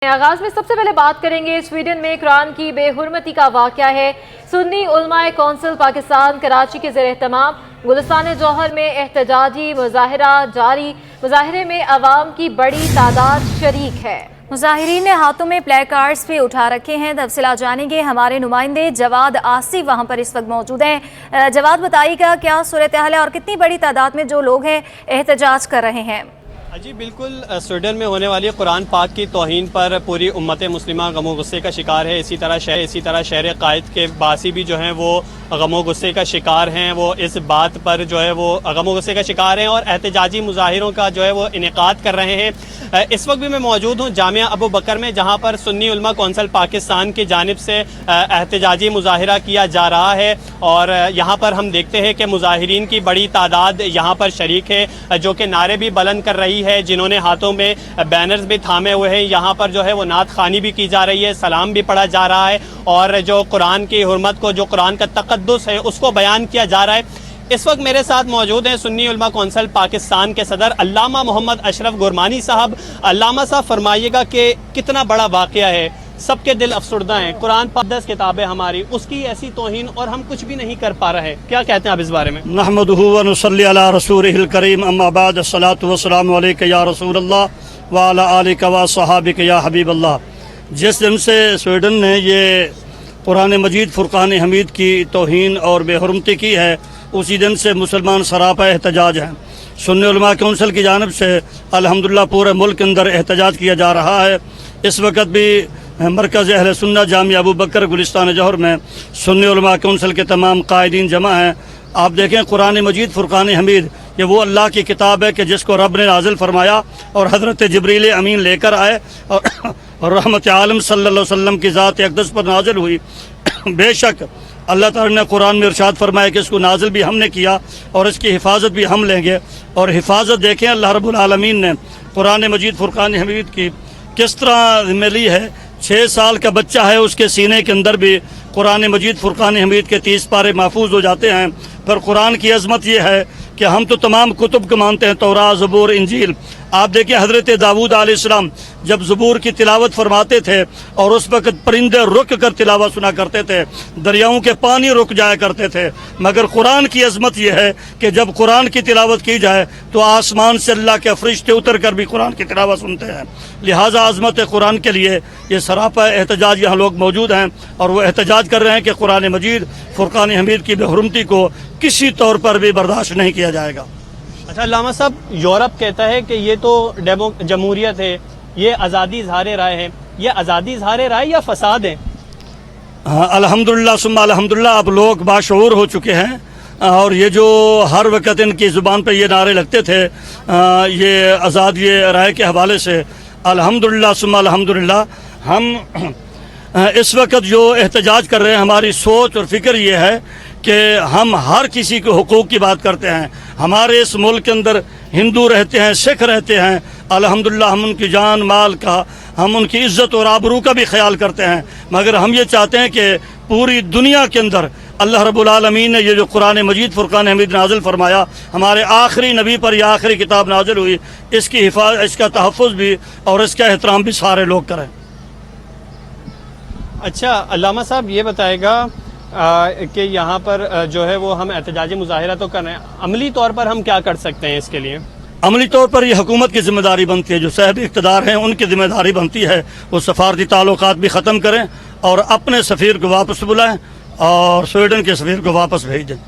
आगाज में सबसे पहले बात करेंगे स्वीडन में कुरान की बेहुरमती का वाक़या है। सुन्नी उलमाए कौंसिल पाकिस्तान कराची के ज़ेर-ए-एहतमाम गुलिस्तान जौहर में एहतजाजी मुजाहिरा जारी। मुजाहिरे में अवाम की बड़ी तादाद शरीक है। मुजाहिरीन ने हाथों में प्ले कार्ड्स भी उठा रखे हैं। तफसीलात जानेंगे, हमारे नुमाइंदे जवाद आसिफ वहाँ पर इस वक्त मौजूद हैं। जवाद, बताइएगा क्या सूरत हाल है और कितनी बड़ी तादाद में जो लोग हैं एहतजाज कर रहे हैं? जी बिल्कुल, स्वीडन में होने वाली कुरान पाक की तौहीन पर पूरी उम्मत मुस्लिमा गमो गुस्से का शिकार है। इसी तरह शहर कायद के बासी भी जो हैं वो गमो गुस्से का शिकार हैं। वो इस बात पर जो है वो गमो गुस्से का शिकार हैं और एहतजाजी मुजाहिरों का जो है वो इनेकाद कर रहे हैं। इस वक्त भी मैं मौजूद हूँ जामिया अबू बकर में, जहाँ पर सुन्नी उलमा कौंसिल पाकिस्तान की जानिब से एहतजाजी मुजाहिरा किया जा रहा है। और यहाँ पर हम देखते हैं कि मुजाहिरीन की बड़ी तादाद यहाँ पर शरीक है, जो कि नारे भी बुलंद कर रही है, जिन्होंने हाथों में बैनर्स भी थामे हुए हैं। यहाँ पर जो है वो नात खानी भी की जा रही है, सलाम भी पढ़ा जा रहा है और जो कुरान की हुर्मत को, जो कुरान का तक़द्दुस है, उसको बयान किया जा रहा है। इस वक्त मेरे साथ मौजूद हैं सुन्नी उलमा कौंसिल पाकिस्तान के सदर अल्लामा मोहम्मद अशरफ गुरमानी साहब। अल्लामा साहब, फरमाइएगा कि कितना बड़ा वाक़या है, सबके दिल अफसुर्दा हैं, कुरान पाक 10 किताबें हमारी, उसकी ऐसी तौहीन और हम कुछ भी नहीं कर पा रहे हैं। क्या कहते हैं आप इस बारे में? नहमदुहु व नुसल्ली अला रसूलिहिल करीम, अम्मा बाद, अस्सलातु वस्सलामु अलैका या रसूलल्लाह व अला आलिका व सहाबिका या हबीबल्लाह। जिस दिन से स्वीडन ने ये कुरान मजीद फुरकान हमीद की तौहीन और बेहुरमती की है, उसी दिन से मुसलमान सरापा एहतजाज हैं। सुन्नी उलमा कौंसिल की जानिब से अल्हम्दुलिल्लाह पूरे मुल्क के अंदर एहतजाज किया जा रहा है। इस वक्त भी मरकज़ अहले सुन्नत जामिया अबू बकर गुलिस्तान जौहर में सुन्नी उलमा कौंसिल के तमाम कायदीन जमा हैं। आप देखें, कुरान मजीद फुरकान हमीद ये वो अल्लाह की किताब है कि जिसको रब ने नाजिल फरमाया और हज़रत जिब्रील अमीन लेकर आए और रहमत आलम सल्लल्लाहु अलैहि वसल्लम की ज़ात अक़दस पर नाजिल हुई। बेशक अल्लाह ताला ने कुरान में इरशाद फरमाया कि इसको नाजिल भी हमने किया और इसकी हिफाजत भी हम लेंगे। और हिफाजत देखें, अल्लाह रब्बुल आलमीन ने कुरान मजीद फुरकान हमीद की किस तरह मिली है। 6 साल का बच्चा है, उसके सीने के अंदर भी कुरान मजीद फुरकान हमीद के 30 पारे महफूज हो जाते हैं। पर कुरान की अज़मत यह है कि हम तो तमाम कुतुब को मानते हैं, तौरात, ज़बूर, इंजील। आप देखिए, हज़रत दाऊद अलैहिस्सलाम जब ज़बूर की तिलावत फरमाते थे और उस वक़्त परिंदे रुक कर तिलावत सुना करते थे, दरियाओं के पानी रुक जाया करते थे। मगर कुरान की अज़मत यह है कि जब कुरान की तिलावत की जाए तो आसमान से अल्लाह के फरिश्ते उतर कर भी कुरान की तिलावत सुनते हैं। लिहाजा अज़मत कुरान के लिए ये सरापा एहतजाज यहाँ लोग मौजूद हैं और वो एहतजाज कर रहे हैं कि कुरान मजीद फुरकान हमीद की बेहुरमती को किसी तौर पर भी बर्दाश्त नहीं किया जाएगा। अच्छा अल्लामा साहब, यूरोप कहता है कि ये तो जमहूरियत है, ये आज़ादी इज़हार राय है। ये आज़ादी इज़हार राय या फसाद है? हाँ, अल्हम्दुलिल्लाह सुम्मा अल्हम्दुलिल्लाह, अब लोग बाशऊर हो चुके हैं और ये जो हर वक्त इनकी ज़ुबान पर ये नारे लगते थे ये आज़ादी राय के हवाले से, अल्हम्दुलिल्लाह सुम्मा अल्हम्दुलिल्लाह, हम इस वक्त जो एहतजाज कर रहे हैं, हमारी सोच और फ़िक्र ये है कि हम हर किसी के हुकूक की बात करते हैं। हमारे इस मुल्क के अंदर हिंदू रहते हैं, सिख रहते हैं, अल्हम्दुलिल्लाह हम उनकी जान माल का, हम उनकी इज़्ज़त और आबरू का भी ख्याल करते हैं। मगर हम ये चाहते हैं कि पूरी दुनिया के अंदर अल्लाह रब्बुल आलमीन ने ये जो कुरान मजीद फुरकान हमीद नाजिल फरमाया, हमारे आखिरी नबी पर यह आखिरी किताब नाजिल हुई, इसकी इसका तहफ़्फ़ुज़ भी और इसका एहतराम भी सारे लोग करें। अच्छा अल्लामा साहब, ये बताएगा कि यहाँ पर जो है वो हम एहतजाजी मुजाहिरा तो कर रहे हैं, अमली तौर पर हम क्या कर सकते हैं इसके लिए? अमली तौर पर ये हुकूमत की जिम्मेदारी बनती है, जो साहब इक़्तिदार हैं उनकी जिम्मेदारी बनती है, वो सफारती ताल्लुकात भी ख़त्म करें और अपने सफ़ीर को वापस बुलाएं और स्वीडन के सफ़ीर को वापस भेज दें।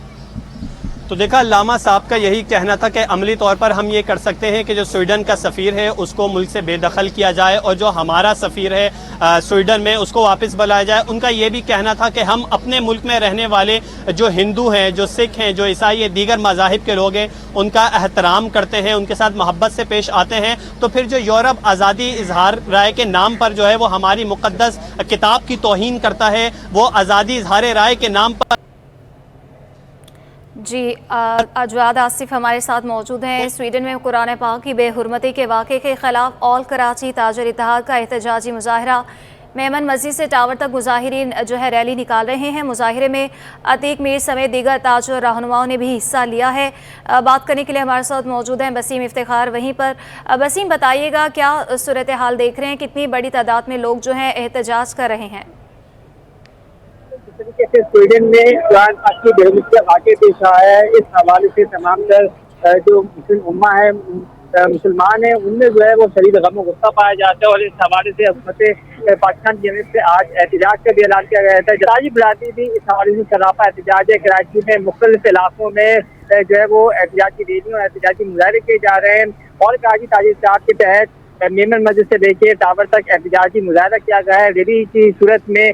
तो देखा, अल्लामा साहब का यही कहना था कि अमली तौर पर हम ये कर सकते हैं कि जो स्वीडन का सफ़ीर है उसको मुल्क से बेदखल किया जाए और जो हमारा सफ़ीर है स्वीडन में उसको वापस बुलाया जाए। उनका ये भी कहना था कि हम अपने मुल्क में रहने वाले जो हिंदू हैं, जो सिख हैं, जो ईसाई हैं, दीगर मज़ाहिब के लोग हैं, उनका एहतराम करते हैं, उनके साथ मोहब्बत से पेश आते हैं। तो फिर जो यूरोप आज़ादी इजहार राय के नाम पर जो है वो हमारी मुक़द्दस किताब की तौहीन करता है, वो आज़ादी इजहार राय के नाम पर। जी, जवाद आसिफ हमारे साथ मौजूद हैं। स्वीडन में कुरान पाक की बेहुरमती के वाक़े के ख़िलाफ़ ऑल कराची ताजर इत्तेहाद का एहतजाजी मुजाहिरा मेमन मस्जिद से टावर तक मुजाहिरीन जो है रैली निकाल रहे हैं। मुजाहिरे में अतीक मीर समेत दीगर ताज और रहनुमाओं ने भी हिस्सा लिया है। बात करने के लिए हमारे साथ मौजूद हैं बसीम इफ्तिखार वहीं पर। बसीम, बताइएगा क्या सूरत हाल देख रहे हैं, कितनी बड़ी तादाद में लोग जो हैं एहतजाज कर रहे हैं? जिस तरीके से स्वीडन में कुरान पाक की बेहरमती का वाक़या पेश आया है, इस हवाले से तमाम तर जो मुस्लिम उम्मा है, मुसलमान है, उनमें जो है वो शदीद गम और गुस्सा पाया जाता है। और इस हवाले से हुकूमत पाकिस्तान की जानिब से आज एहतजाज का भी ऐलान किया गया था। कराची बिरादरी भी इस हवाले से सरापा एहतजाज है। कराची में मुख्तलिफ इलाकों में जो है वो एहतजाजी रैलियों और एहतजाजी मुजाहरे किए जा रहे हैं। और कराची ताजीर चार्ट के तहत मेमन मस्जिद से लेके टावर तक एहतजाजी मुजाहरा किया गया है। रैली की सूरत में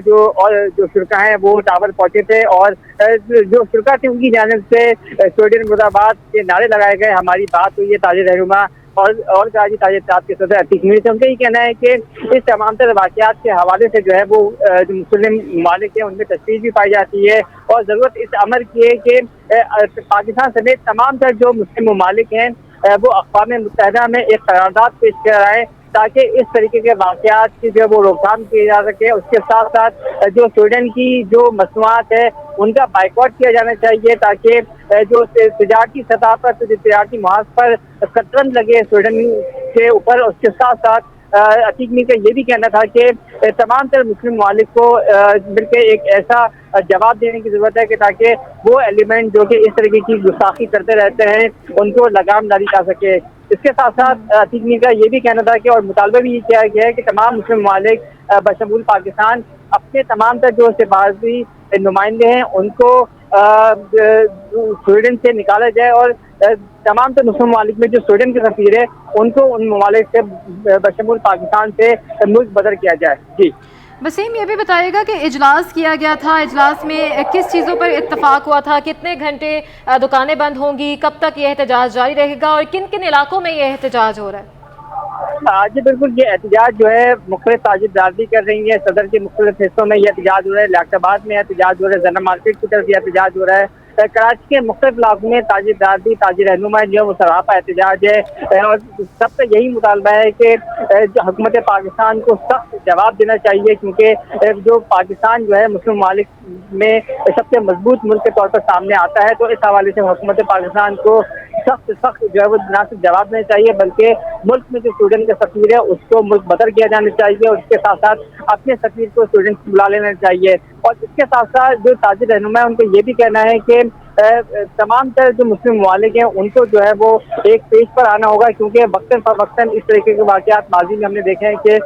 जो शुरका हैं वो टावर पहुंचे थे और जो शुरका थे उनकी जानिब से स्वीडन मुर्दाबाद के नारे लगाए गए। हमारी बात हुई है ताजिर रहनुमा और कराची ताजिर चार्ट के सदर अतीक मीर से। उनका ये कहना है कि इस तमाम तरह वाक़यात के हवाले से जो है वो जो मुस्लिम ममालिक हैं उनमें तशवीश भी पाई जाती है और ज़रूरत इस अमर की है कि पाकिस्तान समेत तमाम तरह जो मुस्लिम ममालिक हैं वो अक़वाम मुत्तहिदा में एक करारदाद पेश कराएं ताकि इस तरीके के वाक़यात की जो वो रोकथाम की जा सके। उसके साथ साथ जो स्वीडन की जो मसनूआत है उनका बाइकआउट किया जाना चाहिए ताकि जो तिजारती सतह पर तिजारती मुहाज पर कतरन लगे स्वीडन के ऊपर। उसके साथ साथ अतीक मीर का ये भी कहना था कि तमाम तरह मुस्लिम ममालिक को मिलकर एक ऐसा जवाब देने की ज़रूरत है कि ताकि वो एलिमेंट जो कि इस तरीके की गुस्ताखी करते रहते हैं उनको लगाम डाली जा सके। इसके साथ साथ अतीक मीर का ये भी कहना था कि और मुतालबा भी ये किया गया है कि तमाम मुस्लिम ममालिक बशमूल पाकिस्तान अपने तमाम तरह जो सिफारती नुमाइंदे हैं उनको स्वीडन से निकाला जाए और तमाम तो मुस्लिम ममालिक में जो स्वीडन के सफीर है उनको उन ममालिक से बशमूल पाकिस्तान से मुल्क बदर किया जाए। जी वसीम, ये भी बताइएगा कि इजलास किया गया था, इजलास में किस चीज़ों पर इत्तफाक हुआ था, कितने घंटे दुकानें बंद होंगी, कब तक ये एहतजाज जारी रहेगा और किन किन इलाकों में ये एहतजाज हो रहा है? आज बिल्कुल ये एहतजाज जो है मुख्तलिफ ताजिर बिरादरी कर रही है। सदर के मुख्तलिफ हिस्सों में यह एहतजाज हो रहा है, लियाकताबाद में एहतजाज हो रहा है, जना मार्केट की तरफ यह एहतजाज हो रहा है। कराची के मुख्तलिफ इलाकों में ताजिर बिरादरी ताजिर रहनुमा जो है वो सरापा एहतजाज है और सबका यही मुतालबा है कि हुकूमत पाकिस्तान को सख्त जवाब देना चाहिए क्योंकि जो पाकिस्तान जो है मुस्लिम ममालिक में सबसे मजबूत मुल्क के तौर पर सामने आता है। तो इस हवाले से हुकूमत पाकिस्तान को सख्त जो है वो न सिर्फ जवाब देना चाहिए बल्कि मुल्क में जो स्वीडन का सफीर है उसको मुल्क बदर किया जाना चाहिए और इसके साथ साथ अपने सफीर को स्वीडन से बुला लेना चाहिए। और इसके साथ साथ जो ताजिर रहनुमा है उनको ये भी कहना है कि तमाम तरह जो मुस्लिम ममालिक हैं उनको जो है वो एक पेज पर आना होगा क्योंकि वक्तन फवक्तन इस तरीके के वाक़यात माजी में हमने देखे हैं कि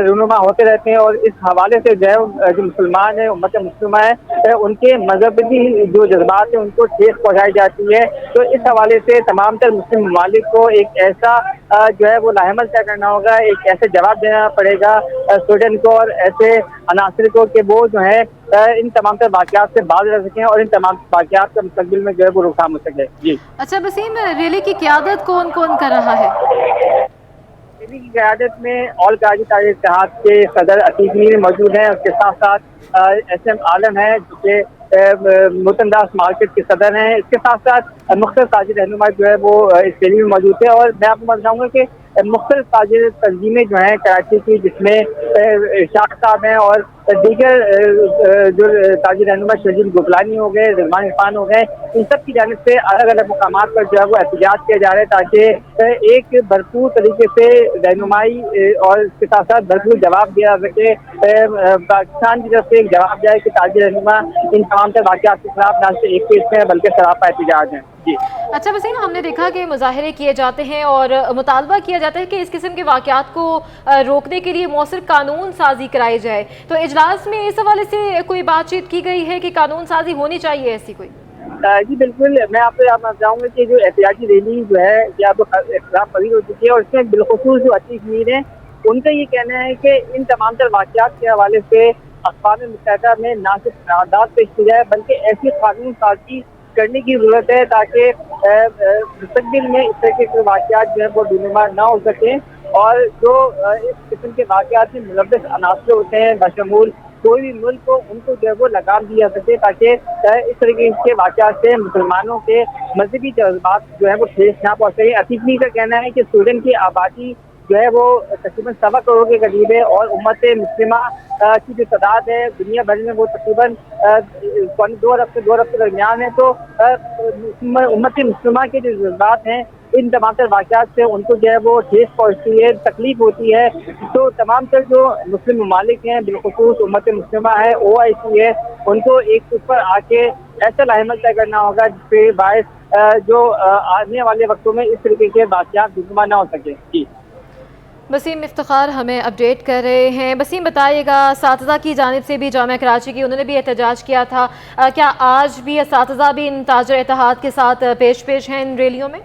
रूनुमा होते रहते हैं और इस हवाले से जो है जो मुसलमान है उम्मत मुस्लिमा है उनके मजहबी जो जज्बात हैं उनको ठेस पहुँचाई जाती है। तो इस हवाले से तमाम तर मुस्लिम ममालिक को एक ऐसा जो है वो लाहेमल तय करना होगा, एक ऐसे जवाब देना पड़ेगा स्वीडन को और ऐसे अनासर को कि वो जो है इन तमाम तर वाक़यात से बाज रह सकें और इन तमाम वाक़यात का मुस्तक़बिल में जो है वो रोकथाम हो सके। जी अच्छा वसीम, रैली की क़यादत कौन कौन कर रहा है? रैली की क़यादत में ऑल कराची ताजिर इत्तेहाद के सदर अतीक मीर मौजूद हैं। उसके साथ साथ SM आलम है जो कि मुतनदास मार्केट के सदर हैं। इसके साथ साथ मुख्तलिफ ताजिर रहनुमा जो है वो इस रैली में मौजूद थे। और मैं आपको बताऊँगा कि मुख्तलिफ ताजिर तंजीमें जो हैं कराची की जिसमें इरशाद साहब हैं और दीगर जो ताजिर रहनुमा शजील गुफलानी हो गए, रिजवान इरफान हो गए, इन सब की जानिब से अलग अलग मुकामात पर जो है वो एहतजाज किए जा रहे हैं ताकि एक भरपूर तरीके से रहनुमाई और इसके साथ साथ भरपूर जवाब दिया जा सके। पाकिस्तान की तरफ से एक जवाब जाए कि ताजिर रहनुमा इन तमाम तरह वाक़यात के खिलाफ न सिर्फ एक पेज में बल्कि सरापा एहतजाज हैं। जी अच्छा वसीम, हमने देखा कि मुजाहरे किए जाते हैं और मुतालबा किया जाता है कि इस किस्म के वाक़यात को रोकने के लिए मौसर कानून साजी कराई जाए, तो इजलास में इस हवाले से कोई बातचीत की गई है कि कानून साजी होनी चाहिए ऐसी कोई? जी बिल्कुल, मैं आपको यहाँ बताऊँगा कि जो एहतियाती रैली जो है या इख्तिलाफ पजीर हो चुकी है और इसमें बिलखुसूस जो अतीक मीर हैं उनका ये कहना है कि इन तमाम तर वाक़यात के हवाले से अक़वाम मुत्तहिदा में ना सिर्फ करारदाद पेश की जाए बल्कि ऐसी कानून साजी करने की ज़रूरत है ताकि मुस्तक़बिल में इस तरह के वाक़यात जो है वो दूनुमा ना हो सकें और जो इस किस्म के वाक़यात में मुलव्वस अनासर होते हैं बशमूल कोई भी मुल्क को उनको जो है वो लगाम दिया सके ताकि इस तरीके के वाक़यात से मुसलमानों के मजहबी जज्बात जो है वो ठेस ना पहुँचे। अतीक मीर का कहना है कि स्वीडन की आबादी जो है वो तकरीबन 1.25 करोड़ के करीब है और उम्मत मुस्लिमा की जो तादाद है दुनिया भर में वो तकरीबन 2 अरब के दरमियान है। तो उम्मत मुस्लिमा के जो जज्बात हैं इन तमाम तर वाक़यात से उनको जो है वो ठेस पहुँचती है, तकलीफ होती है। तो तमाम तर जो मुस्लिम ममालिक हैं बिलखुसूस उम्मत मुस्लिमा है, OIC है, उनको एक ऊपर आके ऐसा लाहिमत तय करना होगा जिससे बायस जो आने वाले वक्तों में इस तरीके के वाक़यात दुश्मन ना हो सके। जी वसीम इफ्तिखार हमें अपडेट कर रहे हैं। वसीम बताइएगा, असातिज़ा की जानिब से भी जामिया कराची की उन्होंने भी एहतजाज किया था, क्या आज भी असातिज़ा भी इन ताजर इत्तेहाद के साथ पेश हैं इन रैलियों में?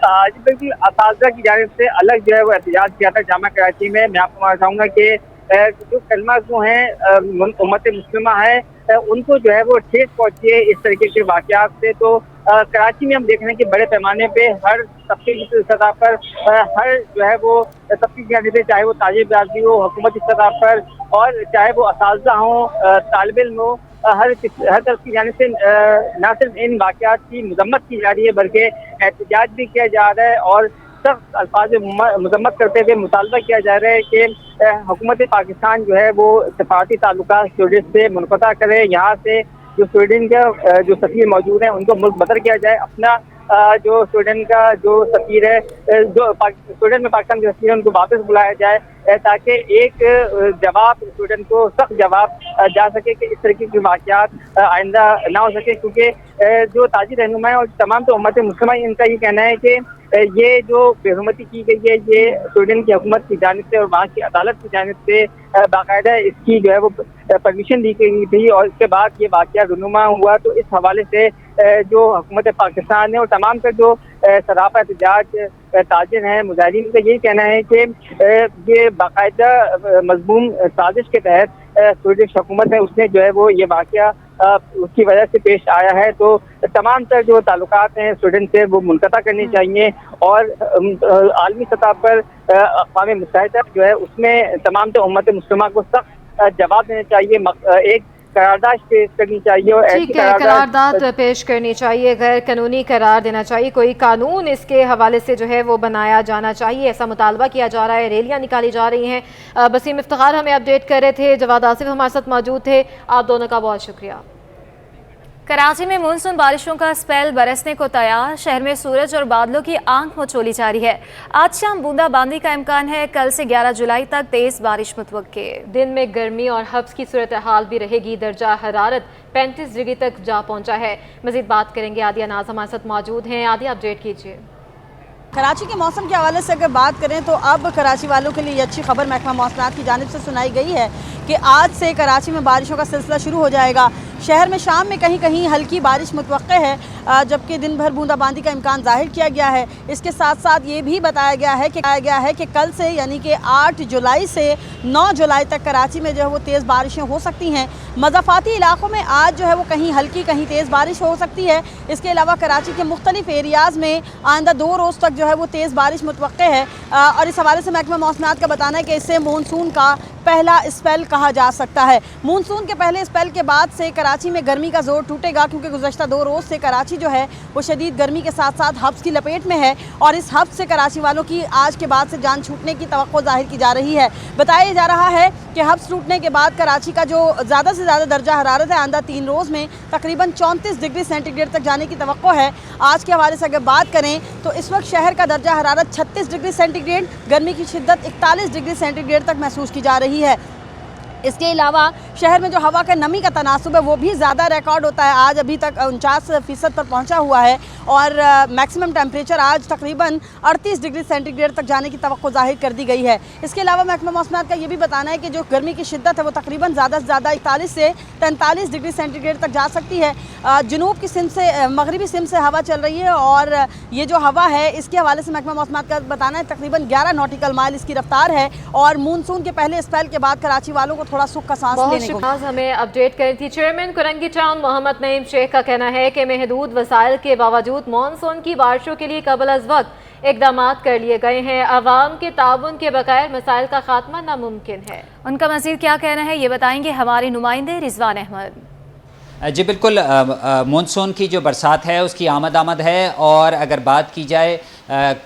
जी बिल्कुल, असातिज़ा की जानिब से अलग जो है वो एहतजाज किया था जामिया कराची में। मैं आपको बताना चाहूँगा कि जो कलमा जो हैं उम्मत मुस्लिमा है उनको जो है वो ठेस पहुँची है इस तरीके के वाक़यात से। तो कराची में हम देख रहे हैं कि बड़े पैमाने पे हर तबके की सतह पर हर जो है वो तबके की जानिब से, चाहे वो ताजिर बिरादरी हो, हुकूमती सतह पर, और चाहे वो असातिज़ा हो, तालिब इल्म हो, हर तरफ की जानिब से न सिर्फ इन वाक़यात की मज़म्मत की जा रही है बल्कि एहतजाज भी किया जा रहा है और सख्त अल्फाज मज़म्मत करते हुए मुतालबा किया जा रहा है कि हुकूमत पाकिस्तान जो है वो सफारती ताल्लुकात स्वीडन से मुनक़ता करे। यहाँ से जो स्वीडन का जो सफ़ीर मौजूद हैं उनको मुल्क बदर किया जाए। अपना जो स्वीडन का जो सफ़ीर है, जो स्वीडन में पाकिस्तान के सफ़ीर है, उनको वापस बुलाया जाए ताकि एक जवाब स्वीडन को सख्त जवाब जा सके कि इस तरीके के वाक़यात आइंदा ना हो सके। क्योंकि जो ताजी रहनुमा है और तमाम तो उम्मत मुस्लिमा, इनका ये कहना है कि ये जो बेहुरमती की गई है ये स्वीडन की हुकूमत की जानिब से और वहाँ की अदालत की जानिब से बाकायदा इसकी जो है वो परमिशन दी गई थी और इसके बाद ये वाक़या रुनुमा हुआ। तो इस हवाले से जो हुकूमत पाकिस्तान है और तमाम का जो सरापा एहतजाज ताजिर हैं, मुजाहिरीन का यही कहना है कि ये बाकायदा मज़मूम साजिश के तहत स्वीडिश हुकूमत है उसने जो है वो ये वाक़या उसकी वजह से पेश आया है। तो तमाम तर जो ताल्लुकात हैं स्वीडन से वो मुनक़ता करनी चाहिए और आलमी सतह पर अक़वाम मुत्तहिदा जो है उसमें तमाम तर उम्मत मुस्लिमा को सख्त जवाब देना चाहिए, एक करारदाद पेश करनी चाहिए और ऐसी करारदाद पेश करनी चाहिए, गैर कानूनी करार देना चाहिए, कोई कानून इसके हवाले से जो है वो बनाया जाना चाहिए, ऐसा मुतालबा किया जा रहा है। रैलियां निकाली जा रही हैं। वसीम इफ्तिखार हमें अपडेट कर रहे थे, जवाद आसिफ हमारे साथ मौजूद थे, आप दोनों का बहुत शुक्रिया। कराची में मानसून बारिशों का स्पेल बरसने को तैयार, शहर में सूरज और बादलों की आंख मचोली जारी है। आज शाम बूंदाबांदी का इम्कान है, कल से 11 जुलाई तक तेज बारिश मुतवक्के। दिन में गर्मी और हब्स की सूरत हाल भी रहेगी, दर्जा हरारत 35 डिग्री तक जा पहुंचा है। मजीद बात करेंगे, आदिया नाज हमारे साथ मौजूद हैं। आदिया, अपडेट कीजिए। कराची के मौसम के हवाले से अगर बात करें तो अब कराची वालों के लिए अच्छी खबर महकमा मौसमात की जानिब से सुनाई गई है कि आज से कराची में बारिशों का सिलसिला शुरू हो जाएगा। शहर में शाम में कहीं कहीं हल्की बारिश मुतवक्के है, जबकि दिन भर बूंदाबांदी का इम्कान जाहिर किया गया है। इसके साथ साथ ये भी बताया गया है कि कल से यानी कि 8 जुलाई से 9 जुलाई तक कराची में जो है वो तेज़ बारिशें हो सकती हैं। मज़ाफ़ाती इलाकों में आज जो है वो कहीं हल्की कहीं तेज़ बारिश हो सकती है। इसके अलावा कराची के मुख्तलिफ एरियाज़ में आइंदा 2 रोज़ तक जो है वो तेज़ बारिश मुतवक्के है और इस हवाले से महकमा मौसमात का बताना है कि इसे मानसून का पहला स्पेल कहा जा सकता है। मानसून के पहले स्पेल के बाद से कराची में गर्मी का जोर टूटेगा, क्योंकि गुज़श्ता 2 रोज़ से कराची जो है वो शदीद गर्मी के साथ साथ हब्स की लपेट में है और इस हब्स से कराची वालों की आज के बाद से जान छूटने की तवक्को जाहिर की जा रही है। बताया जा रहा है कि हब्स टूटने के बाद कराची का जो ज़्यादा से ज़्यादा दर्जा हरारत है आइंदा 3 रोज़ में तकरीबन 34 डिग्री सेंटीग्रेड तक जाने की तवक्को है। आज के हवाले से अगर बात करें तो इस वक्त शहर का दर्जा हरारत 36 डिग्री सेंटीग्रेड, गर्मी की शिद्दत 41 डिग्री सेंटीग्रेड तक महसूस की जा रही है। इसके अलावा शहर में जो हवा का नमी का तनासुब है वो भी ज़्यादा रिकॉर्ड होता है। आज अभी तक 49% पर पहुंचा हुआ है और मैक्सिमम टेम्परेचर आज तकरीबन 38 डिग्री सेंटीग्रेड तक जाने की तवक्को जाहिर कर दी गई है। इसके अलावा महकमा मौसमात का ये भी बताना है कि जो गर्मी की शिद्दत है वो तकरीबन ज़्यादा से ज़्यादा 41 से 43 डिग्री सेंटीग्रेड तक जा सकती है। जनूब की सिम से मगरबी सिम से हवा चल रही है और ये जो हवा है इसके हवाले से महकमा मौसमात का बताना है तकरीबन 11 नॉटिकल माइल इसकी रफ्तार है और मानसून के पहले स्पेल के बाद कराची वालों को थोड़ा सुख का सांस लेने को। हमें अपडेट करी थी चेयरमैन कुरंगी टाउन मोहम्मद नईम शेख का कहना है कि महदूद वसाइल के बावजूद मानसून की बारिशों के लिए कबल अज वक्त इक़दामात कर लिए गए हैं। अवाम के ताउन के बगैर मसाइल का खात्मा नामुमकिन है। उनका मज़ीद क्या कहना है ये बताएंगे हमारे नुमाइंदे रिजवान अहमद। जी बिल्कुल, मानसून की जो बरसात है उसकी आमद है और अगर बात की जाए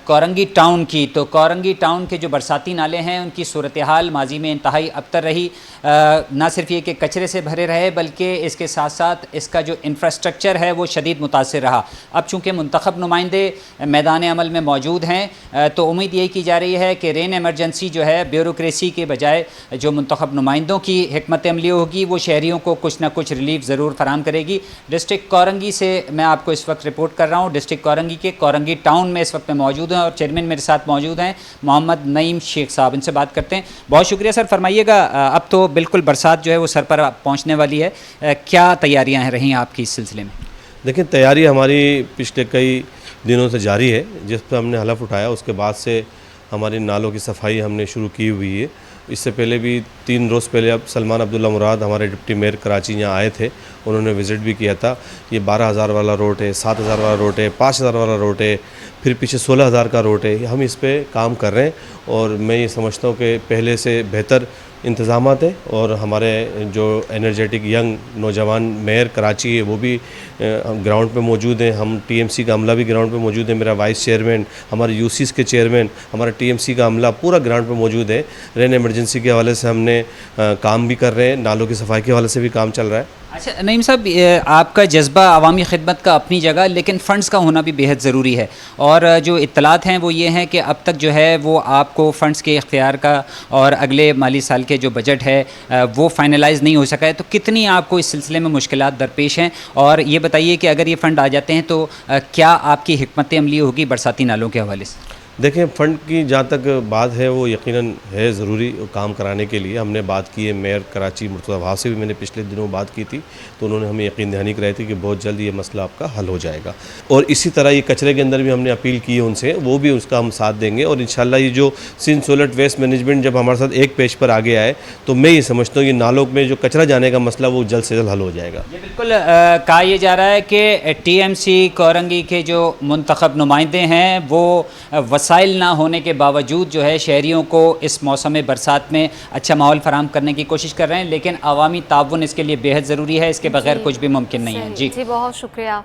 کورنگی ٹاؤن کی، تو کورنگی ٹاؤن کے جو برساتی نالے ہیں ان کی صورتحال ماضی میں انتہائی ابتر رہی، نہ صرف یہ کہ کچرے سے بھرے رہے بلکہ اس کے ساتھ ساتھ اس کا جو انفراسٹرکچر ہے وہ شدید متاثر رہا۔ اب چونکہ منتخب نمائندے میدان عمل میں موجود ہیں تو امید یہی کی جا رہی ہے کہ رین ایمرجنسی جو ہے بیوروکریسی کے بجائے جو منتخب نمائندوں کی حکمت عملی ہوگی وہ شہریوں کو کچھ نہ کچھ ریلیف ضرور فراہم کرے گی۔ ڈسٹرکٹ کورنگی سے میں آپ کو اس وقت رپورٹ کر رہا ہوں، ڈسٹرکٹ کورنگی کے کورنگی ٹاؤن میں اس وقت میں موجود ہیں اور چیئرمین میرے ساتھ موجود ہیں محمد نعیم شیخ صاحب، ان سے بات کرتے ہیں۔ بہت شکریہ سر، فرمائیے گا اب تو بالکل برسات جو ہے وہ سر پر پہنچنے والی ہے، کیا تیاریاں رہیں آپ کی اس سلسلے میں؟ دیکھیں، تیاری ہماری پچھلے کئی دنوں سے جاری ہے، جس پہ ہم نے حلف اٹھایا اس کے بعد سے ہماری نالوں کی صفائی ہم نے شروع کی ہوئی ہے۔ اس سے پہلے بھی 3 روز پہلے اب سلمان عبداللہ مراد ہمارے ڈپٹی میئر کراچی یہاں آئے تھے، انہوں نے وزٹ بھی کیا تھا۔ یہ 12,000 والا روڈ ہے، 7,000 والا روڈ ہے، 5,000 والا روڈ ہے، پھر پیچھے 16,000 کا روڈ ہے، ہم اس پہ کام کر رہے ہیں اور میں یہ سمجھتا ہوں کہ پہلے سے بہتر انتظامات ہیں اور ہمارے جو انرجیٹک ینگ نوجوان میئر کراچی ہے وہ بھی گراؤنڈ پہ موجود ہیں، ہم ٹی ایم سی کا عملہ بھی گراؤنڈ پہ موجود ہے، میرا وائس چیئرمین، ہمارے یو سیز کے چیئرمین، ہمارا ٹی ایم سی کا عملہ پورا گراؤنڈ پہ موجود ہے۔ رین ایمرجنسی کے حوالے سے ہم نے کام بھی کر رہے ہیں، نالوں کی صفائی کے حوالے سے بھی کام چل رہا ہے۔ اچھا نعیم صاحب، آپ کا جذبہ عوامی خدمت کا اپنی جگہ، لیکن فنڈز کا ہونا بھی بہت ضروری ہے، اور جو اطلاعات ہیں وہ یہ ہیں کہ اب تک جو ہے وہ آپ کو فنڈز کے اختیار کا اور اگلے مالی سال کے جو بجٹ ہے وہ فائنلائز نہیں ہو سکا ہے، تو کتنی آپ کو اس سلسلے میں مشکلات درپیش ہیں؟ اور یہ بتائیے کہ اگر یہ فنڈ آ جاتے ہیں تو کیا آپ کی حکمت عملی ہوگی برساتی نالوں کے حوالے سے؟ دیکھیں، فنڈ کی جہاں تک بات ہے وہ یقیناً ہے ضروری کام کرانے کے لیے۔ ہم نے بات کی ہے میئر کراچی مرتضیٰ وہاب سے بھی میں نے پچھلے دنوں بات کی تھی، تو انہوں نے ہمیں یقین دہانی کرائی تھی کہ بہت جلد یہ مسئلہ آپ کا حل ہو جائے گا، اور اسی طرح یہ کچرے کے اندر بھی ہم نے اپیل کی ہے ان سے، وہ بھی اس کا ہم ساتھ دیں گے، اور انشاءاللہ یہ جو سندھ سولٹ ویسٹ مینجمنٹ جب ہمارے ساتھ ایک پیج پر آگے آئے تو میں یہ سمجھتا ہوں یہ نالوں میں جو کچرا جانے کا مسئلہ وہ جلد سے جلد حل ہو جائے گا۔ یہ بالکل کہا یہ جا رہا ہے کہ ٹی ایم سی کورنگی کے جو منتخب نمائندے ہیں وہ وسائل نہ ہونے کے باوجود جو ہے شہریوں کو اس موسم برسات میں اچھا ماحول فراہم کرنے کی کوشش کر رہے ہیں، لیکن عوامی تعاون اس کے لیے بےحد ضروری ہے، اس کے بغیر کچھ بھی ممکن نہیں ہے۔ جی بہت شکریہ۔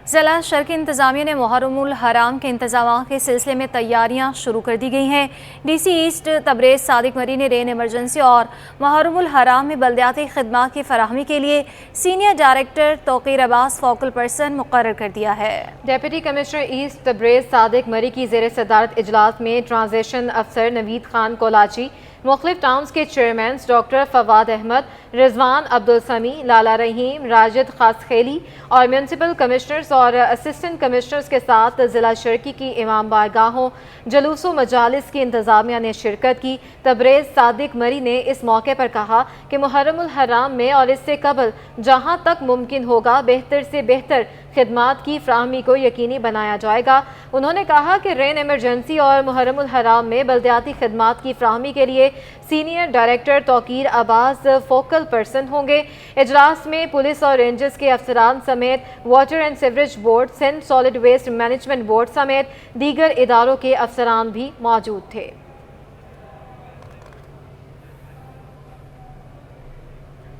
ضلع شرقی انتظامیہ نے محرم الحرام کے انتظامات کے سلسلے میں تیاریاں شروع کر دی گئی ہیں۔ ڈی سی ایسٹ تبریز صادق مری نے رین ایمرجنسی اور محرم الحرام میں بلدیاتی خدمات کی فراہمی کے لیے سینئر ڈائریکٹر توقیر عباس فوکل پرسن مقرر کر دیا ہے۔ ڈپٹی کمشنر ایسٹ تبریز صادق مری کی زیر صدارت اجلاس میں ٹرانزیشن افسر نوید خان کولاچی، مختلف ٹاؤنز کے چیئرمینز ڈاکٹر فواد احمد، رضوان عبدالسمی، لالا رحیم، راجد خاص خیلی اور میونسپل کمشنرز اور اسسٹنٹ کمشنرز کے ساتھ ضلع شرقی کی امام بارگاہوں، جلوس و مجالس کی انتظامیہ نے شرکت کی۔ تبریز صادق مری نے اس موقع پر کہا کہ محرم الحرام میں اور اس سے قبل جہاں تک ممکن ہوگا بہتر سے بہتر خدمات کی فراہمی کو یقینی بنایا جائے گا۔ انہوں نے کہا کہ رین ایمرجنسی اور محرم الحرام میں بلدیاتی خدمات کی فراہمی کے لیے سینئر ڈائریکٹر توقیر عباس فوکل پرسن ہوں گے۔ اجلاس میں پولیس اور رینجرز کے افسران سمیت water and sewerage board, Sindh solid waste management board سمیت دیگر اداروں کے افسران بھی موجود تھے۔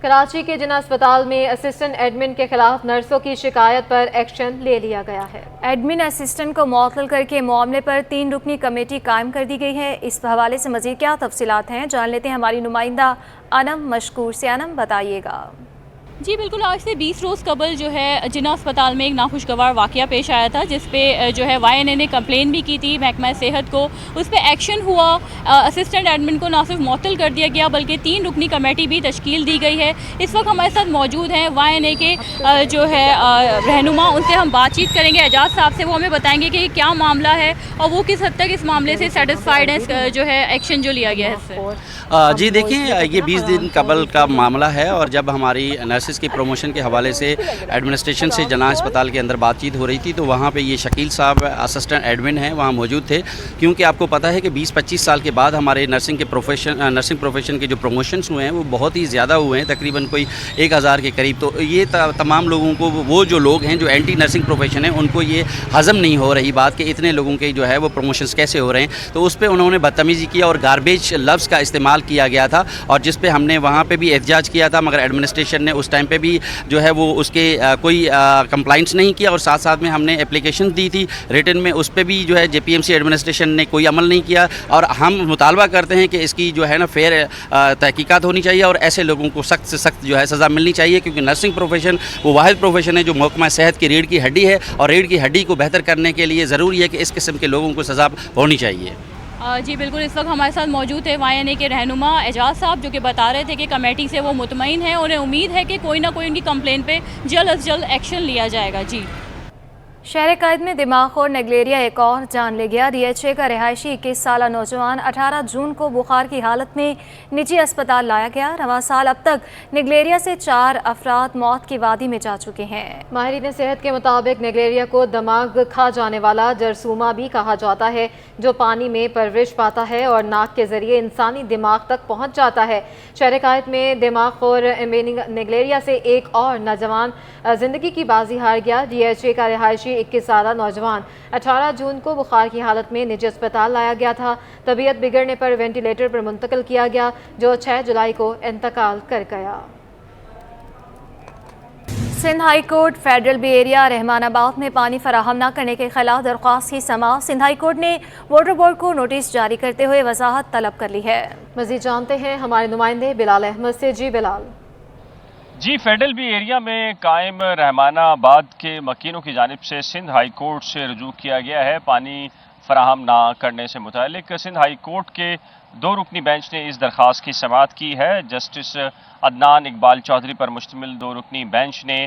کراچی کے جناح اسپتال میں اسسٹنٹ ایڈمن کے خلاف نرسوں کی شکایت پر ایکشن لے لیا گیا ہے۔ ایڈمن اسسٹنٹ کو معطل کر کے معاملے پر 3 رکنی کمیٹی قائم کر دی گئی ہے۔ اس حوالے سے مزید کیا تفصیلات ہیں جان لیتے ہیں ہماری نمائندہ انم مشکور سے۔ انم بتائیے گا۔ جی بالکل، آج سے 20 روز قبل جو ہے جناح اسپتال میں ایک ناخوشگوار واقعہ پیش آیا تھا، جس پہ جو ہے وائی این اے نے کمپلین بھی کی تھی محکمہ صحت کو، اس پہ ایکشن ہوا۔ اسسٹنٹ ایڈمن کو نہ صرف معطل کر دیا گیا بلکہ 3 رکنی کمیٹی بھی تشکیل دی گئی ہے۔ اس وقت ہمارے ساتھ موجود ہیں وائی این اے کے جو ہے رہنما، ان سے ہم بات چیت کریں گے اعجاز صاحب سے، وہ ہمیں بتائیں گے کہ یہ کیا معاملہ ہے اور وہ کس حد تک اس معاملے سے سیٹسفائیڈ ہیں جو ہے ایکشن جو لیا گیا ہے اس سے۔ جی دیکھیں، یہ 20 دن قبل کا معاملہ ہے، اور جب ہماری نرسز کی پروموشن کے حوالے سے ایڈمنسٹریشن سے جناح اسپتال کے اندر بات چیت ہو رہی تھی، تو وہاں پہ یہ شکیل صاحب اسسٹنٹ ایڈمن ہیں وہاں موجود تھے، کیونکہ آپ کو پتہ ہے کہ 20-25 سال کے بعد ہمارے نرسنگ پروفیشن کے جو پروموشنز ہوئے ہیں وہ بہت ہی زیادہ ہوئے ہیں، تقریباً کوئی 1000 کے قریب۔ تو یہ تمام لوگوں کو، وہ جو لوگ ہیں جو اینٹی نرسنگ پروفیشن ہیں، ان کو یہ ہضم نہیں ہو رہی بات کہ اتنے لوگوں کے جو ہے وہ پروموشنز کیسے ہو رہے ہیں۔ تو اس پہ انہوں نے بدتمیزی کیا اور گاربیج لفظ کا استعمال کیا گیا تھا، اور جس پہ ہم نے وہاں پہ بھی احتجاج کیا تھا، مگر ایڈمنسٹریشن نے اس ٹائم پہ بھی جو ہے وہ اس کے کوئی کمپلائنس نہیں کیا، اور ساتھ ساتھ میں ہم نے اپلیکیشن دی تھی ریٹن میں، اس پہ بھی جو ہے JPMC ایڈمنسٹریشن نے کوئی عمل نہیں کیا، اور ہم مطالبہ کرتے ہیں کہ اس کی جو ہے نا فیئر تحقیقات ہونی چاہیے اور ایسے لوگوں کو سخت سے سخت جو ہے سزا ملنی چاہیے، کیونکہ نرسنگ پروفیشن وہ واحد پروفیشن ہے جو محکمہ صحت کی ریڑھ کی ہڈی ہے، اور ریڑھ کی ہڈی کو بہتر کرنے کے لیے ضروری ہے کہ اس قسم کے لوگوں کو سزا ہونی چاہیے۔ جی بالکل، اس وقت ہمارے ساتھ موجود ہے YNA کے رہنما اعجاز صاحب، جو کہ بتا رہے تھے کہ کمیٹی سے وہ مطمئن ہیں، انہیں امید ہے کہ کوئی نہ کوئی ان کی کمپلین پہ جلد از جلد ایکشن لیا جائے گا۔ جی، شہر قائد میں دماغ اور نیگلیریا ایک اور جان لے گیا۔ DHA کا رہائشی 21 سالہ نوجوان 18 جون کو بخار کی حالت میں نجی اسپتال لایا گیا۔ رواں سال اب تک نیگلیریا سے 4 افراد موت کی وادی میں جا چکے ہیں۔ ماہرین صحت کے مطابق نیگلیریا کو دماغ کھا جانے والا جرثومہ بھی کہا جاتا ہے، جو پانی میں پرورش پاتا ہے اور ناک کے ذریعے انسانی دماغ تک پہنچ جاتا ہے۔ شہر قائد میں دماغ اور نیگلیریا سے ایک اور نوجوان زندگی کی بازی ہار گیا۔ DHA کا رہائشی 21 سالہ نوجوان 18 جون کو بخار کی حالت میں نجی اسپتال لایا گیا تھا۔ طبیعت بگڑنے پر وینٹیلیٹر پر منتقل کیا گیا، جو 6 جولائی کو انتقال کر گیا۔ سندھ ہائی کورٹ فیڈرل بے ایریا رحمان آباد میں پانی فراہم نہ کرنے کے خلاف درخواست کی سماعت۔ سندھ ہائی کورٹ نے واٹر بورڈ کو نوٹس جاری کرتے ہوئے وضاحت طلب کر لی ہے۔ مزید جانتے ہیں ہمارے نمائندے بلال احمد سے۔ جی بلال۔ جی، فیڈرل بی ایریا میں قائم رحمانہ آباد کے مکینوں کی جانب سے سندھ ہائی کورٹ سے رجوع کیا گیا ہے پانی فراہم نہ کرنے سے متعلق۔ سندھ ہائی کورٹ کے 2 رکنی بینچ نے اس درخواست کی سماعت کی ہے۔ جسٹس عدنان اقبال چودھری پر مشتمل 2 رکنی بینچ نے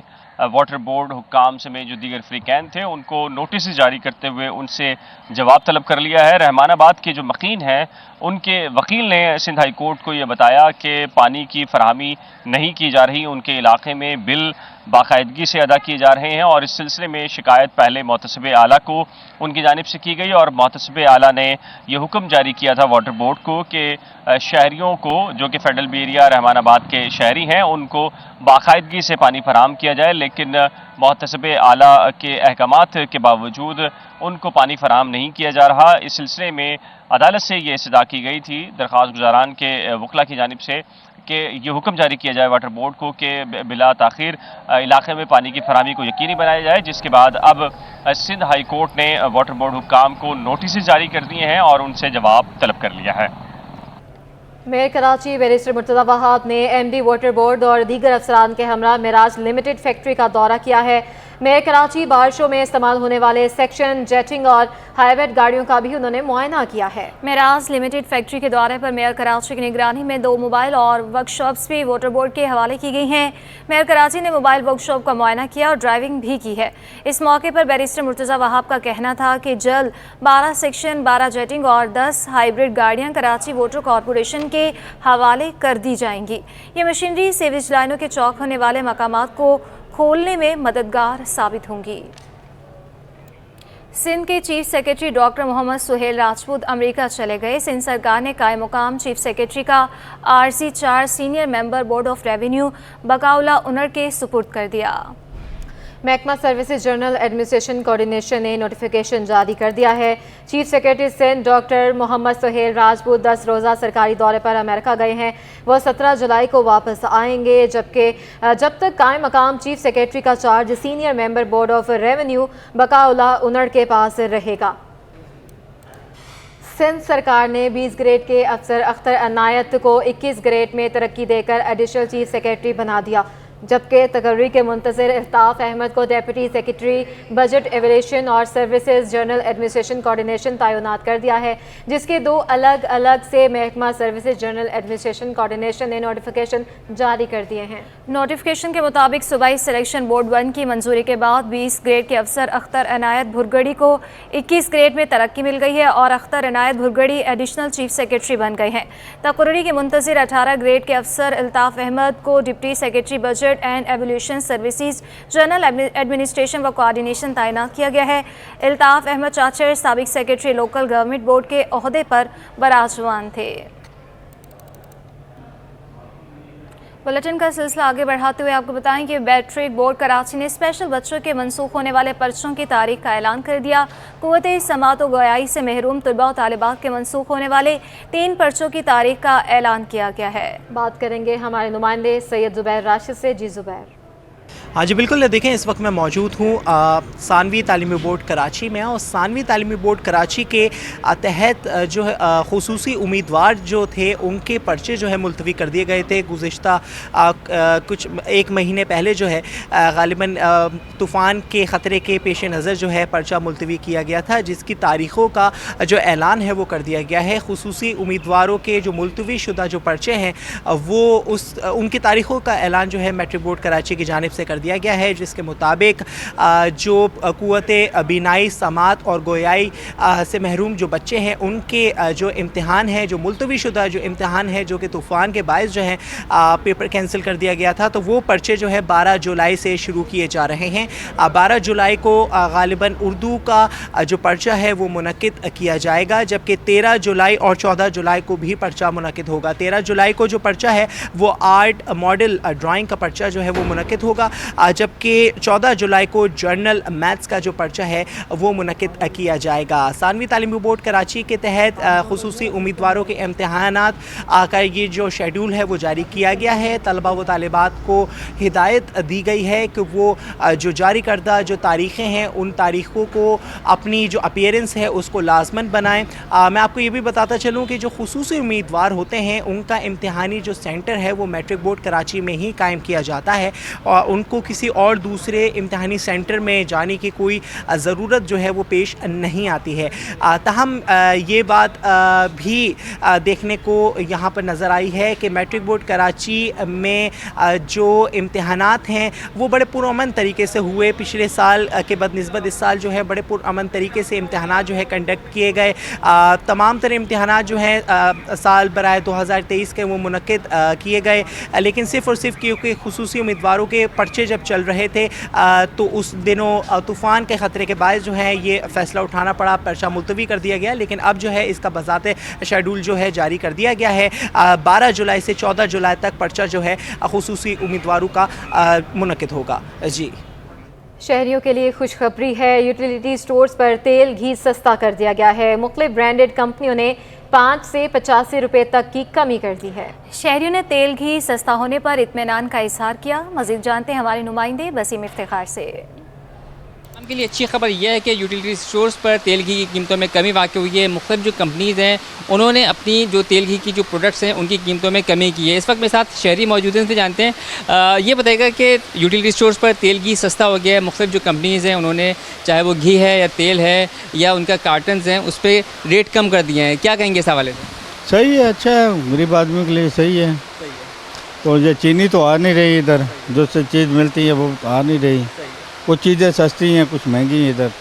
واٹر بورڈ حکام سمیت جو دیگر فریقین تھے ان کو نوٹس جاری کرتے ہوئے ان سے جواب طلب کر لیا ہے۔ رحمان آباد کے جو مکین ہیں ان کے وکیل نے سندھ ہائی کورٹ کو یہ بتایا کہ پانی کی فراہمی نہیں کی جا رہی، ان کے علاقے میں بل باقاعدگی سے ادا کیے جا رہے ہیں، اور اس سلسلے میں شکایت پہلے محتسب اعلیٰ کو ان کی جانب سے کی گئی، اور محتسب اعلیٰ نے یہ حکم جاری کیا تھا واٹر بورڈ کو کہ شہریوں کو جو کہ فیڈرل بی ایریا رحمان آباد کے شہری ہیں ان کو باقاعدگی سے پانی فراہم کیا جائے، لیکن محتسب اعلیٰ کے احکامات کے باوجود ان کو پانی فراہم نہیں کیا جا رہا۔ اس سلسلے میں عدالت سے یہ استدعا کی گئی تھی درخواست گزاران کے وکلاء کی جانب سے کہ یہ حکم جاری کیا جائے واٹر بورڈ کو کہ بلا تاخیر علاقے میں پانی کی فراہمی کو یقینی بنایا جائے، جس کے بعد اب سندھ ہائی کورٹ نے واٹر بورڈ حکام کو نوٹسز جاری کر دیے ہیں اور ان سے جواب طلب کر لیا ہے۔ میئر کراچی بیرسٹر مرتضی وہاب نے MD واٹر بورڈ اور دیگر افسران کے ہمراہ معراج لمیٹڈ فیکٹری کا دورہ کیا ہے۔ میئر کراچی بارشوں میں استعمال ہونے والے سیکشن جیٹنگ اور ہائی ویٹ گاڑیوں کا بھی انہوں نے معائنہ کیا ہے۔ معراج لمیٹڈ فیکٹری کے دورے پر میئر کراچی کی نگرانی میں 2 موبائل اور ورک شاپس بھی واٹر بورڈ کے حوالے کی گئی ہیں۔ میئر کراچی نے موبائل ورک شاپ کا معائنہ کیا اور ڈرائیونگ بھی کی ہے۔ اس موقع پر بیرسٹر مرتضی وہاب کا کہنا تھا کہ جلد 12 سیکشن 12 جیٹنگ اور 10 ہائیبرڈ گاڑیاں کراچی واٹر کارپوریشن کے حوالے کر دی جائیں گی۔ یہ مشینری سیویج لائنوں کے چوک ہونے والے مقامات کو کھولنے میں مددگار ثابت ہوں گی۔ سندھ کے chief secretary doctor Muhammad Sohail Rajput امریکہ چلے گئے۔ سندھ سرکار نے قائم مقام چیف سیکرٹری کا عارضی charge senior member board of revenue Baqaullah Unar کے سپرد کر دیا۔ محکمہ سروسز جنرل ایڈمنسٹریشن کوارڈینیشن نے نوٹیفیکیشن جاری کر دیا ہے۔ Chief secretary Sindh doctor Muhammad Sohail Rajput 10 روزہ سرکاری دورے پر امریکہ گئے ہیں۔ وہ 17 جولائی کو واپس آئیں گے، جب تک قائم مقام چیف سیکرٹری کا charge senior member board of revenue Baqaullah Unar کے پاس رہے گا۔ سندھ سرکار نے 20 گریڈ کے افسر اختر عنایت کو 21 گریڈ میں ترقی دے کر ایڈیشنل چیف سیکرٹری بنا دیا، جبکہ تقرری کے منتظر الطاف احمد کو ڈیپٹی سیکرٹری بجٹ ایویلیشن اور سروسز جنرل ایڈمنسٹریشن کوارڈینیشن تعینات کر دیا ہے، جس کے 2 الگ الگ سے محکمہ سروسز جنرل ایڈمنسٹریشن کوارڈینیشن نے نوٹیفیکیشن جاری کر دیے ہیں۔ نوٹیفیکیشن کے مطابق صوبائی سلیکشن بورڈ 1 کی منظوری کے بعد 20 گریڈ کے افسر اختر عنایت بھرگڑی کو 21 گریڈ میں ترقی مل گئی ہے اور اختر عنایت بھرگڑی ایڈیشنل چیف سیکرٹری بن گئے ہیں۔ تقرری کے منتظر 18 گریڈ کے افسر الطاف احمد کو deputy secretary budget and evolution services general administration و کوارڈینیشن تعینات کیا گیا ہے۔ الطاف احمد چاچر سابق سیکرٹری لوکل گورنمنٹ بورڈ کے عہدے پر براجمان تھے۔ बुलेटिन का सिलसिला आगे बढ़ाते हुए आपको बताएं कि मैट्रिक बोर्ड कराची ने स्पेशल बच्चों के मनसूख होने वाले पर्चों की तारीख का ऐलान कर दिया। कुव्वते समात व गोयाई से महरूम तलबा व तालिबात के मनसूख होने वाले 3 पर्चों की तारीख का ऐलान किया गया है। बात करेंगे हमारे नुमाइंदे सैयद जुबैर राशिद से। जी जुबैर। हाँ जी बिल्कुल, देखें इस वक्त मैं मौजूद हूँ सानवी तालीमी बोर्ड कराची में, और सानवी तालीमी बोर्ड कराची के तहत जो है खुसूसी उम्मीदवार जो थे उनके पर्चे जो है मुलतवी कर दिए गए थे। गुज़िश्ता कुछ 1 महीने पहले जो है गालिबन तूफ़ान के ख़तरे के पेश नज़र जो है पर्चा मुलतवी किया गया था, जिसकी तारीख़ों का जो ऐलान है वो कर दिया गया है। खुसूसी उम्मीदवारों के जो मुलतवी शुदा जो पर्चे हैं वो उनकी तारीख़ों का ऐलान जो है मैट्रिक बोर्ड कराची की जानिब से कर दिया गया है, जिसके मुताबिक जो कुव्वते बीनाई, समात और गोयाई से महरूम जो बच्चे हैं उनके जो इम्तिहान है, जो मुलतवी शुदा जो इम्तिहान है, जो कि तूफ़ान के बायस जो है पेपर कैंसिल कर दिया गया था, तो वो पर्चे जो है 12 जुलाई से शुरू किए जा रहे हैं। 12 जुलाई को गालिबन उर्दू का जो पर्चा है वो मुनक्किद किया जाएगा, जबकि 13 जुलाई और 14 जुलाई को भी पर्चा मुनक्किद होगा। 13 जुलाई को जो पर्चा है वो आर्ट मॉडल ड्राइंग का पर्चा जो है वो मुनक्किद होगा, जबकि 14 जुलाई को जर्नल मैथ्स का जो पर्चा है वो मुनक्किद किया जाएगा। सानवी तालीमी बोर्ड कराची के तहत खुसूसी उम्मीदवारों के इम्तिहानात का ये जो शेड्यूल है वो जारी किया गया है। तलबा व तालिबात को हिदायत दी गई है कि वो जो जारी करदा जो तारीख़ें हैं उन तारीख़ों को अपनी जो अपीयरेंस है उसको लाजमन बनाएं। मैं आपको ये भी बताता चलूँ कि जो खुसूसी उम्मीदवार होते हैं उनका इम्तिहानी जो सेंटर है वो मैट्रिक बोर्ड कराची में ही कायम किया जाता है, और उनको किसी और दूसरे इम्तिहानी सेंटर में जाने की कोई ज़रूरत जो है वो पेश नहीं आती है। ताहम ये बात भी देखने को यहाँ पर नज़र आई है कि मैट्रिक बोर्ड कराची में जो इम्तिहानात हैं वो बड़े पुरअमन तरीके से हुए। पिछले साल के बदनिस्बत इस साल जो है बड़े पुरअमन तरीके से इम्तिहानात जो है कंडक्ट किए गए। तमाम तरह इम्तिहानात जो हैं साल बराए 2023 के वो मुनक्किद किए गए, लेकिन सिर्फ़ और सिर्फ क्योंकि खुसूसी उम्मीदवारों के पर्चे जब चल रहे थे तो उस दिनों तूफ़ान के ख़तरे के बायस जो है ये फ़ैसला उठाना पड़ा, पर्चा मुलतवी कर दिया गया। लेकिन अब जो है इसका बज़ाते शेड्यूल जो है जारी कर दिया गया है। 12 जुलाई से 14 जुलाई तक पर्चा जो है खुसूसी उम्मीदवारों का मुनक्किद होगा। जी, शहरियों के लिए खुशखबरी है। यूटिलिटी स्टोर्स पर तेल घी सस्ता कर दिया गया है। मुख्तलिफ ब्रांडेड कंपनियों ने 5 से 85 रुपये तक की कमी कर दी है। शहरियों ने तेल घी सस्ता होने पर इत्मीनान का इजहार किया। मज़ीद जानते हैं हमारे नुमाइंदे वसीम इफ्तिखार से। के लिए अच्छी खबर यह है कि यूटिलिटी स्टोर्स पर तेल घी की कीमतों में कमी वाक़ हुई है। मुख्तलिफ जो कंपनीज़ हैं उन्होंने अपनी जो तेल घी की जो प्रोडक्ट्स हैं उनकी कीमतों में कमी की है। इस वक्त मेरे साथ शहरी मौजूद हैं, उनसे जानते हैं ये बताएगा कि यूटिलिटी स्टोर्स पर तेल घी सस्ता हो गया है। मुख्तलिफ जो कंपनीज़ हैं उन्होंने चाहे वो घी है या तेल है या उनका कार्टन्स हैं उस पर रेट कम कर दिए हैं, क्या कहेंगे इस हवाले से? सही है, अच्छा है, गरीब आदमी के लिए सही है। तो ये चीनी तो आ नहीं रही इधर, जो से चीज़ मिलती है वो आ नहीं रही। कुछ चीज़ें सस्ती हैं, कुछ महंगी हैं इधर।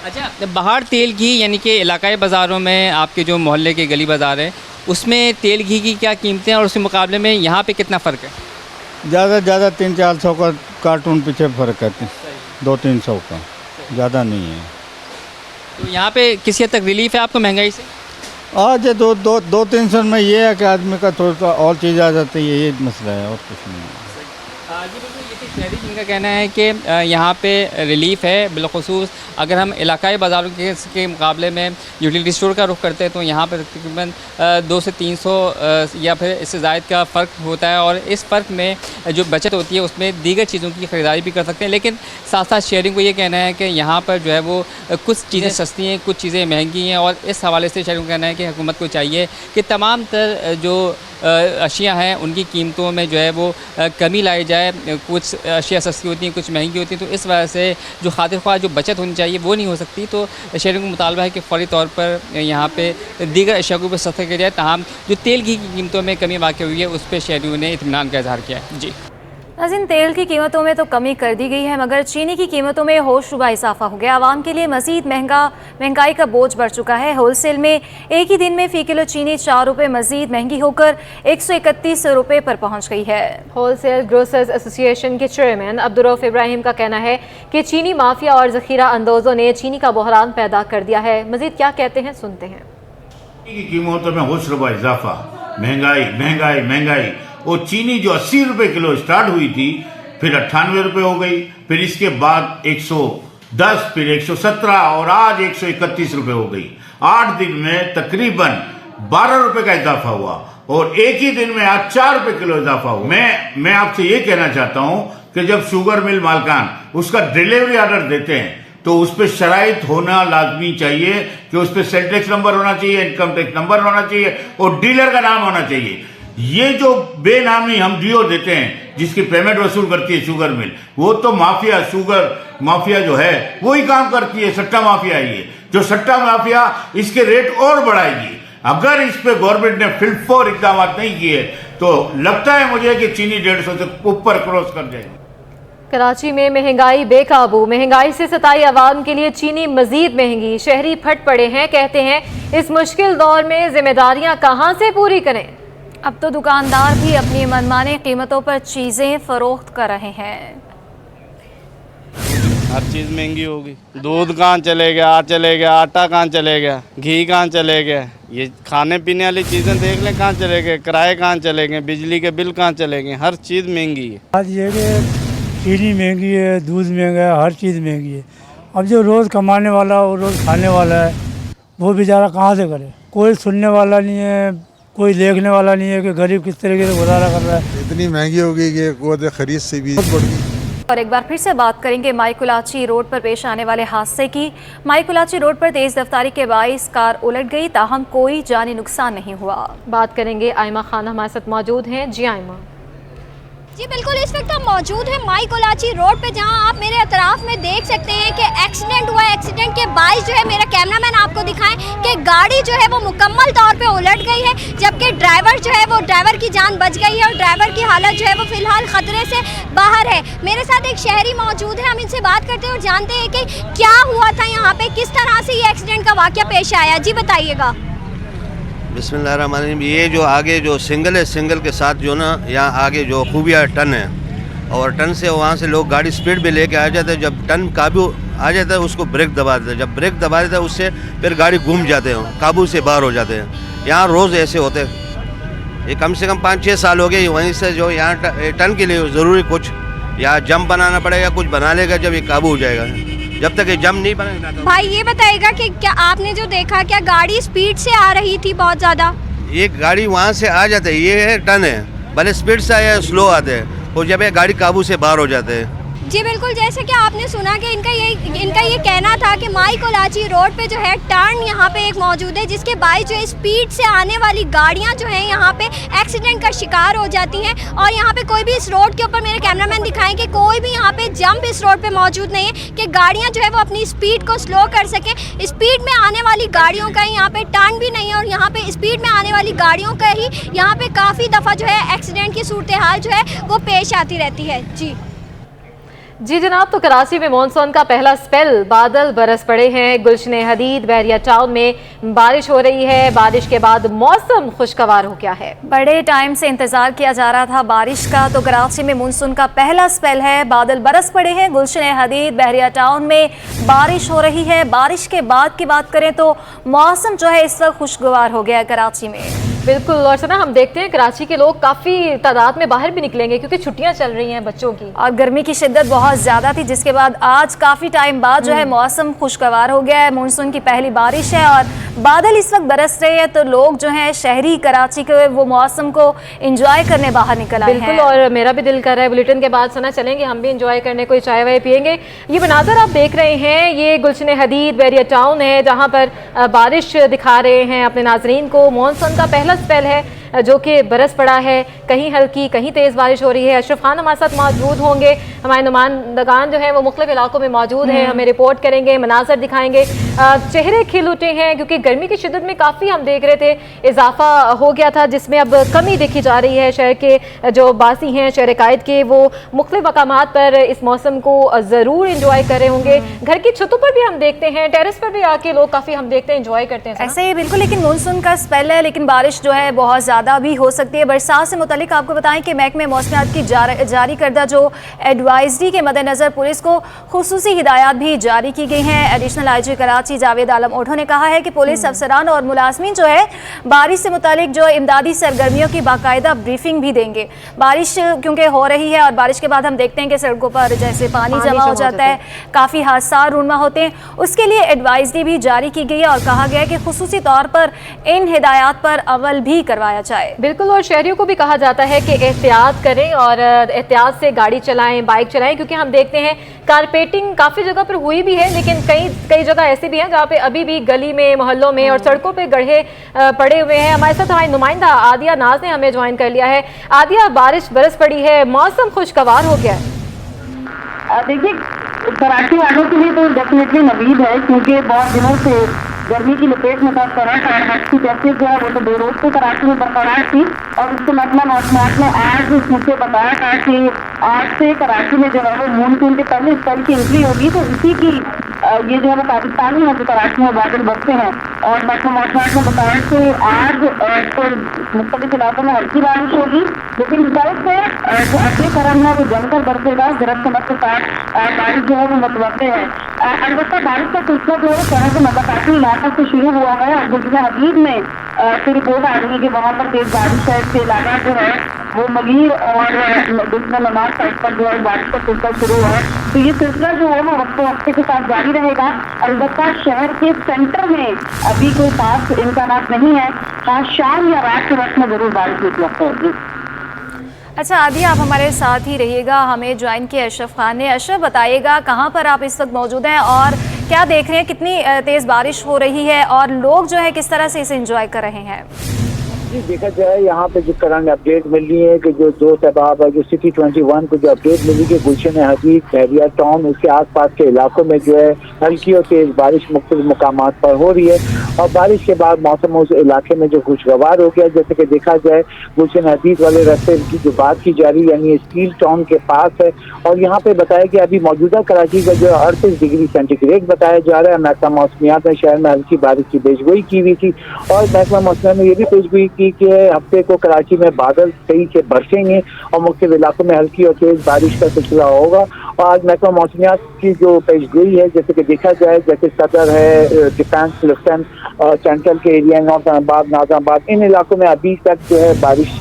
अच्छा, बाहर तेल घी यानी कि इलाकाई बाज़ारों में आपके जो मोहल्ले के गली बाज़ार है उसमें तेल घी की क्या कीमतें हैं और उसके मुकाबले में यहाँ पे कितना फ़र्क है? ज़्यादा से ज़्यादा 300-400 का कार्टून पीछे फ़र्क है, 200-300 का, ज़्यादा नहीं है। तो यहाँ पे किसी हद तक रिलीफ है आपको महंगाई से? आज 2-300 में ये है कि आदमी का थोड़ा सा और चीज़ आ जाती है, ये मसला है और कुछ नहीं है। जी बिल्कुल, ये शहरी जिनका कहना है कि यहाँ पे रिलीफ है। बिलखुसूस अगर हम इलाकाई बाज़ारों के मुकाबले में यूटिलिटी स्टोर का रुख करते हैं तो यहाँ पर तकरीबन 200 से 300 या फिर इससे ज़ायद का फ़र्क होता है, और इस फ़र्क में जो बचत होती है उसमें दीगर चीज़ों की ख़रीदारी भी कर सकते हैं। लेकिन साथ साथ शहरियों को ये कहना है कि यहाँ पर जो है वो कुछ चीज़ें सस्ती हैं, कुछ चीज़ें महंगी हैं, और इस हवाले से शहरियों को कहना है कि हुकूमत को चाहिए कि तमाम तर जो अशिया हैं उनकी कीमतों में जो है वो कमी लाई जाए। कुछ अशिया सस्ती होती हैं, कुछ महंगी होती हैं, तो इस वजह से जो खातिर ख्वाह जो बचत होनी चाहिए वो नहीं हो सकती। तो शहरियों को मुतालबा है कि फ़ौरी तौर पर यहाँ पे दीगर अशिया को भी सस्ता किया जाए। ताहम जो तेल घी की कीमतों में कमी वाक़ हुई है उस पर शहरियों ने इत्मीनान का इजहार किया है। जी नाज़रीन, तेल की कीमतों में तो कमी कर दी गई है मगर चीनी की कीमतों में होशरुबा इजाफा हो गया। आवाम के लिए मज़ीद महंगाई का बोझ बढ़ चुका है। होलसेल में एक ही दिन में फ़ी किलो चीनी 4 रुपये मज़ीद महंगी होकर 131 रुपये पर पहुँच गई है। होलसेल ग्रोसर्स एसोसिएशन के चेयरमैन अब्दुर्रऊफ इब्राहिम का कहना है कि चीनी माफिया और ज़ख़ीरा अंदोज़ों ने चीनी का बहरान पैदा कर दिया है। मज़ीद क्या कहते हैं सुनते हैं। की कीमतों में होशरुबा इजाफा, महंगाई महंगाई महंगाई, और चीनी जो 80 रुपए किलो स्टार्ट हुई थी फिर 98 रुपए हो गई, फिर इसके बाद 110, फिर 117 और आज 131 रुपए हो गई। 8 दिन में तकरीबन 12 रुपए का इजाफा हुआ और एक ही दिन में आज 4 रुपए किलो इजाफा हुआ। मैं आपसे ये कहना चाहता हूं कि जब शुगर मिल मालकान उसका डिलीवरी ऑर्डर देते हैं तो उस पर शराइत होना लाजमी चाहिए कि उस पर सेल टैक्स नंबर होना चाहिए, इनकम टैक्स नंबर होना चाहिए और डीलर का नाम होना चाहिए। ये जो बेनामी हम डीओ देते हैं जिसकी पेमेंट वसूल करती है शुगर मिल, वो तो माफिया, शुगर माफिया जो है वही काम करती है, सट्टा माफिया ये जो सट्टा माफिया इसके रेट और बढ़ाएगी। अगर इस पे गवर्नमेंट ने फिलफोर इकदाम नहीं किए तो लगता है मुझे कि चीनी 150 से ऊपर क्रॉस कर जाएगी। कराची में महंगाई बेकाबू, महंगाई से सताई आवाम के लिए चीनी मजीद महंगी, शहरी फट पड़े हैं। कहते हैं इस मुश्किल दौर में जिम्मेदारियां कहां से पूरी करें। अब तो दुकानदार भी अपनी मनमानी कीमतों पर चीजें फरोख्त कर रहे हैं। हर चीज़ महंगी होगी, दूध कहाँ चले गया, आटा कहाँ चले गया, घी कहाँ चले गया, ये खाने पीने वाली चीज़ें देख लें कहाँ चले गए, किराए कहाँ चले गए, बिजली के बिल कहाँ चले गए, हर चीज़ महंगी है। आज ये कि चीनी महंगी है, दूध महंगा है, हर चीज़ महंगी है। अब जो रोज़ कमाने वाला और रोज़ खाने वाला है वो बेचारा कहाँ से करे, कोई सुनने वाला नहीं है, कोई देखने वाला नहीं है कि गरीब किस तरीके से गुजारा कर रहा है। इतनी महंगी हो गई कि क़ुव्वत ख़रीद से भी बहुत बढ़ गई। और एक बार फिर से बात करेंगे माईकुलाची रोड पर पेश आने वाले हादसे की। माईकुलाची रोड पर तेज रफ्तारी के बाइस कार उलट गई, ताहम कोई जानी नुकसान नहीं हुआ। बात करेंगे आयमा खान हमारे साथ मौजूद हैं। जी आयमा। जी बिल्कुल, इस वक्त हम मौजूद हैं माईकुलाची रोड पे, जहां आप मेरे अतराफ में देख सकते हैं कि एक्सीडेंट हुआ है। एक्सीडेंट के बाइस जो है, मेरा कैमरामैन आपको दिखाएं कि गाड़ी जो है वो मुकम्मल तौर पे उलट गई है, जबकि ड्राइवर जो है वो ड्राइवर की जान बच गई है और ड्राइवर की हालत जो है वो फिलहाल खतरे से बाहर है। मेरे साथ एक शहरी मौजूद है, हम इनसे बात करते हैं और जानते हैं कि क्या हुआ था यहाँ पे, किस तरह से ये एक्सीडेंट का वाक़या पेश आया। जी बताइएगा। बिस्मिल्लाहिर्रहमानिर्रहीम। ये जो आगे जो सिंगल है, सिंगल के साथ जो ना यहाँ आगे जो खूबिया टन है और टन से वहाँ से लोग गाड़ी स्पीड में लेके आ जाते हैं। जब टन काबू आ जाता है उसको ब्रेक दबा देते हैं, जब ब्रेक दबा देता है उससे फिर गाड़ी घूम जाते हैं, काबू से बाहर हो जाते हैं। यहाँ रोज़ ऐसे होते हैं, ये कम से कम 5-6 साल हो गए। वहीं से जो यहाँ टन के लिए ज़रूरी कुछ या जंप बनाना पड़ेगा, कुछ बना लेगा जब ये काबू हो जाएगा। जब तक ये जम नहीं बनेगा। भाई ये बताइएगा कि क्या आपने जो देखा, क्या गाड़ी स्पीड से आ रही थी बहुत ज़्यादा? ये गाड़ी वहाँ से आ जाते है, ये है टन है, भले स्पीड से आया स्लो आते हैं और जब ये गाड़ी काबू से बाहर हो जाते हैं। जी बिल्कुल, जैसे कि आपने सुना कि इनका ये कहना था कि माईकुलाची रोड पे जो है टर्न यहाँ पे एक मौजूद है, जिसके बाई जो है स्पीड से आने वाली गाड़ियाँ जो हैं यहाँ पे एक्सीडेंट का शिकार हो जाती हैं। और यहाँ पे कोई भी इस रोड के ऊपर, मेरे कैमरामैन दिखाएं कि कोई भी यहाँ पे जंप इस रोड पे मौजूद नहीं है कि गाड़ियाँ जो है वो अपनी स्पीड को स्लो कर सकें। स्पीड में आने वाली गाड़ियों का यहाँ पे टर्न भी नहीं है और यहाँ पे स्पीड में आने वाली गाड़ियों का ही यहाँ पे काफ़ी दफ़ा जो है एक्सीडेंट की सूरत हाल जो है वो पेश आती रहती है। जी जनाब, तो कराची में मॉनसून का पहला स्पेल, बादल बरस पड़े हैं। गुलशन हदीद बहरिया टाउन में बारिश हो रही है। बारिश के बाद मौसम खुशगवार हो गया है। बड़े टाइम से इंतजार किया जा रहा था बारिश का, तो कराची में मानसून का पहला स्पेल है, बादल बरस पड़े हैं। गुलशन हदीद बहरिया टाउन में बारिश हो रही है। बारिश के बाद की बात करें तो मौसम जो है इस वक्त खुशगवार हो गया है कराची में। बिल्कुल, और सना हम देखते हैं कराची के लोग काफ़ी तादाद में बाहर भी निकलेंगे क्योंकि छुट्टियां चल रही हैं बच्चों की, और गर्मी की शिद्दत बहुत ज़्यादा थी, जिसके बाद आज काफ़ी टाइम बाद जो है मौसम खुशगवार हो गया है। मानसून की पहली बारिश है और बादल इस वक्त बरस रहे हैं, तो लोग जो हैं शहरी कराची के वो मौसम को इंजॉय करने बाहर निकल आए हैं। बिल्कुल, और मेरा भी दिल कर रहा है बुलेटिन के बाद सना चलेंगे हम भी इंजॉय करने, कोई चाय वाय पियेंगे। ये मनाजर आप देख रहे हैं, ये गुलशन हदीद बहरिया टाउन है जहाँ पर बारिश दिखा रहे हैं अपने नाजरीन को। मानसून का पहला स्पेल है जो कि बरस पड़ा है, कहीं हल्की कहीं तेज़ बारिश हो रही है। अशरफ खान हमारे साथ मौजूद होंगे, हमारे नुमाइंदगान जो हैं वो मुख्तलिफ इलाकों में मौजूद हैं, हमें रिपोर्ट करेंगे, मनाजर दिखाएंगे। चेहरे खिल उठे हैं क्योंकि गर्मी की शिद्दत में काफ़ी हम देख रहे थे इजाफा हो गया था, जिसमें अब कमी देखी जा रही है। शहर के जो बासी हैं, शहर कायद के, वो मुख्तलिफ मकामात पर इस मौसम को ज़रूर इंजॉय कर रहे होंगे। घर की छतों पर भी हम देखते हैं, टेरेस पर भी आके लोग काफ़ी हम देखते हैं इंजॉय करते हैं। ऐसे ही बिल्कुल, लेकिन मानसून का स्पेल है, लेकिन बारिश जो है बहुत ज़्यादा ज़्यादा भी हो सकती है। बरसात से मुतल्लिक आपको बताएं कि महकमे मौसमियात की जारी करदा जो एडवाइजरी के मद्देनज़र पुलिस को खुसूसी हिदायत भी जारी की गई हैं। एडिशनल IG कराची जावेद आलम ओढ़ो ने कहा है कि पुलिस अफसरान और मुलाजमीन जो है बारिश से मुतालिक जो इमदादी सरगर्मियों की बाकायदा ब्रीफिंग भी देंगे। बारिश क्योंकि हो रही है और बारिश के बाद हम देखते हैं कि सड़कों पर जैसे पानी जमा हो जाता है, काफ़ी हादसा रूनमा होते हैं, उसके लिए एडवाइजरी भी जारी की गई है और कहा गया है कि खुसूसी तौर पर इन हिदायत पर अमल भी करवाया जाए। बिल्कुल, और शहरियों को भी कहा जाता है कि एहतियात करें और एहतियात से गाड़ी चलाएं, बाइक चलाएं, क्योंकि हम देखते हैं कारपेटिंग काफ़ी जगह पर हुई भी है, लेकिन कई जगह ऐसी भी हैं जहाँ पे अभी भी गली में, मोहल्लों में और सड़कों पे गड्ढे पड़े हुए हैं। हमारे साथ हमारी नुमाइंदा आदिया नाज ने हमें ज्वाइन कर लिया है। आदिया, बारिश बरस पड़ी है, मौसम खुशगवार हो गया है। देखिए, कराची वालों के लिए तो डेफिनेटली नवीद है, क्योंकि बहुत दिनों से गर्मी की लपेट में था। करंट की टेम्परेचर जो है वो तो बेरोज से कराची में बरकरार थी और उसके मतलब मौसमात ने आज मुझसे बताया था कि आज से कराची में जो है वो मानसून के पहले स्पेल की एंट्री होगी, तो इसी की ये जो है वो पाकिस्तानी है जो कराची में बादल बरसते हैं। और मौसमात ने बताया कि आज तो मुख्तलिफ इलाकों में हल्की बारिश होगी, लेकिन कल से जो अगले करम है वो जमकर बरसेगा। गरज चमक के साथ बारिश जो है वो मतवक़्क़े है। अलबत्ता बारिश का सिलसिला जो है शहर के मकामी इलाकों से शुरू हुआ है और गुजरा हबीब में फिर रिपोर्ट आ रही है कि वहाँ पर तेज बारिश है। इसके अलावा जो है वो मगीर और नमाज साइड पर जो है बारिश का सिलसिला शुरू हुआ है। तो ये सिलसिला जो है वो वक्त के साथ जारी रहेगा। अलबत्ता शहर के सेंटर में अभी कोई खास इम्कानात नहीं है, हाँ शाम या रात के वक्त में जरूर बारिश की होगी। अच्छा आदिया, आप हमारे साथ ही रहिएगा, हमें ज्वाइन किया अशरफ खान ने। अशरफ, बताइएगा कहाँ पर आप इस वक्त मौजूद हैं और क्या देख रहे हैं, कितनी तेज़ बारिश हो रही है और लोग जो है किस तरह से इसे एंजॉय कर रहे हैं? जी, देखा जाए यहाँ पे जो करंट अपडेट मिल रही है कि जो 2 शबाब है, जो सिटी 21 को जो अपडेट मिली कि गुलशन हबीब, बहरिया टाउन, उसके आसपास के इलाकों में जो है हल्की और तेज बारिश मुख्तलिफ मुकामात पर हो रही है और बारिश के बाद मौसम उस इलाके में जो खुशगवार हो गया। जैसे कि देखा जाए गुलशन हबीब वाले रास्ते की जो बात की जा रही है, यानी स्टील टाउन के पास है और यहाँ पे बताया कि अभी मौजूदा कराची का जो 38 डिग्री सेंटीग्रेड बताया जा रहा है। महकमा मौसमियात ने शहर में हल्की बारिश की पेशगोई की हुई थी और महकमा मौसमियात ने यह भी पेशगोई की कि हफ्ते को कराची में बादल तेजी से बरसेंगे और मुख्तलिफ इलाकों में हल्की और तेज बारिश का सिलसिला होगा। और आज महकमा मौसमियात की जो पेशगोई है, जैसे कि देखा जाए जैसे सदर है, डिफेंस, लेफ्टिनेंट, सेंट्रल के एरिया, नौरताबाद, नाजाबाद, इन इलाकों में अभी तक जो है बारिश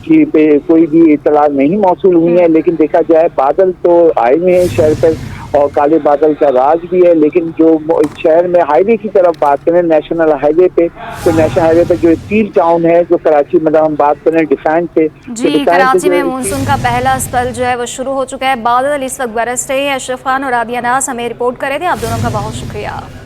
की कोई भी इतला नहीं मौसूल हुई है। लेकिन देखा जाए बादल तो आए हुए हैं शहर पर और काले बादल का राज भी है, लेकिन जो शहर में हाईवे की तरफ बात करें, नेशनल हाईवे पे, तो नेशनल हाईवे पे जो स्टील टाउन है, जो कराची मतलब हम बात करें डिफेंस से, जी, कराची में मानसून का पहला स्पेल जो है वो शुरू हो चुका है। बादल इस वक्त बरस रहे हैं। अशरफ खान और आदिया नाज हमें रिपोर्ट कर रहे थे। आप दोनों का बहुत शुक्रिया।